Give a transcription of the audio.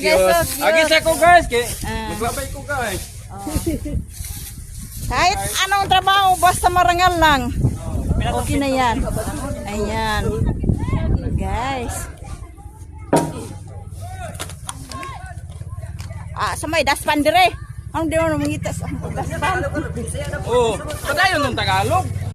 cute. Agis ako guys, maglabay ko guys. Kahit anong trabaho, basta marangal lang. Okay na yan. Ayan. Guys. Sa may daspan dire. Ang di mo namangita sa daspan. Oh, padayon ng Tagalog.